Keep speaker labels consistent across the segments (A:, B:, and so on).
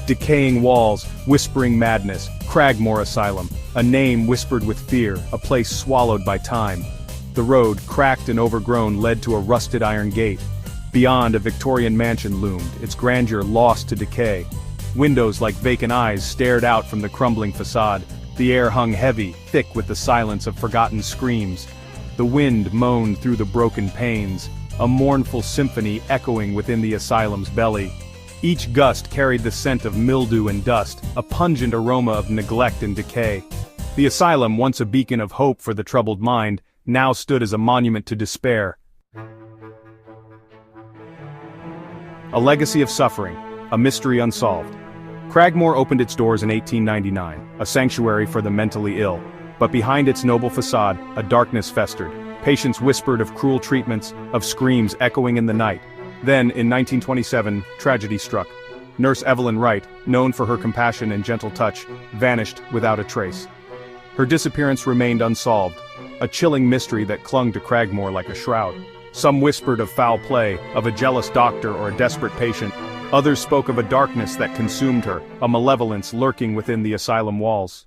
A: Decaying walls, whispering madness, Cragmore Asylum, a name whispered with fear, a place swallowed by time. The road, cracked and overgrown, led to a rusted iron gate. Beyond, a Victorian mansion loomed, its grandeur lost to decay. Windows like vacant eyes stared out from the crumbling facade. The air hung heavy, thick with the silence of forgotten screams. The wind moaned through the broken panes, a mournful symphony echoing within the asylum's belly. Each gust carried the scent of mildew and dust, a pungent aroma of neglect and decay. The asylum, once a beacon of hope for the troubled mind, now stood as a monument to despair. A legacy of suffering, a mystery unsolved. Cragmore opened its doors in 1899, a sanctuary for the mentally ill. But behind its noble facade, a darkness festered. Patients whispered of cruel treatments, of screams echoing in the night. Then, in 1927, tragedy struck. Nurse Evelyn Wright, known for her compassion and gentle touch, vanished without a trace. Her disappearance remained unsolved, a chilling mystery that clung to Cragmore like a shroud. Some whispered of foul play, of a jealous doctor or a desperate patient. Others spoke of a darkness that consumed her, a malevolence lurking within the asylum walls.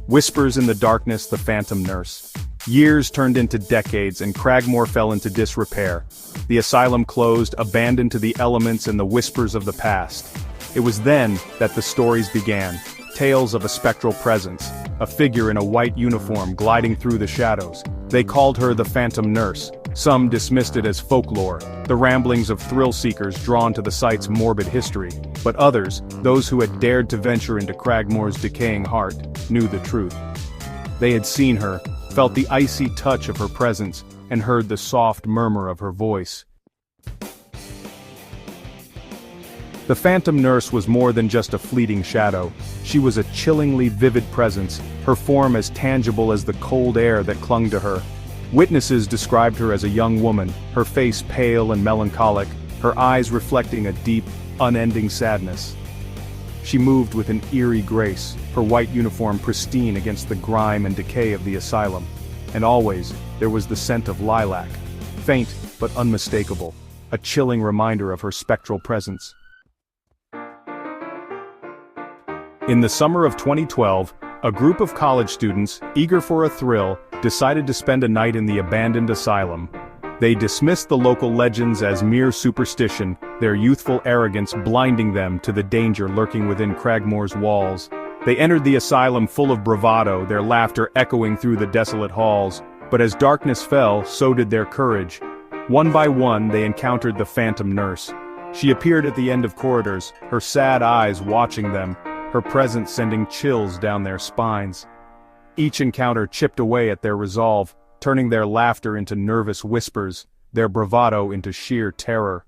A: Whispers in the darkness, the phantom nurse. Years turned into decades and Cragmore fell into disrepair. The asylum closed, abandoned to the elements and the whispers of the past. It was then that the stories began. Tales of a spectral presence, a figure in a white uniform gliding through the shadows. They called her the Phantom Nurse. Some dismissed it as folklore, the ramblings of thrill-seekers drawn to the site's morbid history. But others, those who had dared to venture into Cragmore's decaying heart, knew the truth. They had seen her, felt the icy touch of her presence, and heard the soft murmur of her voice. The Phantom Nurse was more than just a fleeting shadow. She was a chillingly vivid presence, her form as tangible as the cold air that clung to her. Witnesses described her as a young woman, her face pale and melancholic, her eyes reflecting a deep, unending sadness. She moved with an eerie grace, her white uniform pristine against the grime and decay of the asylum. And always, there was the scent of lilac, faint but unmistakable, a chilling reminder of her spectral presence. In the summer of 2012, a group of college students, eager for a thrill, decided to spend a night in the abandoned asylum. They dismissed the local legends as mere superstition, their youthful arrogance blinding them to the danger lurking within Cragmore's walls. They entered the asylum full of bravado, their laughter echoing through the desolate halls. But as darkness fell, so did their courage. One by one, they encountered the Phantom Nurse. She appeared at the end of corridors, her sad eyes watching them, her presence sending chills down their spines. Each encounter chipped away at their resolve, turning their laughter into nervous whispers, their bravado into sheer terror.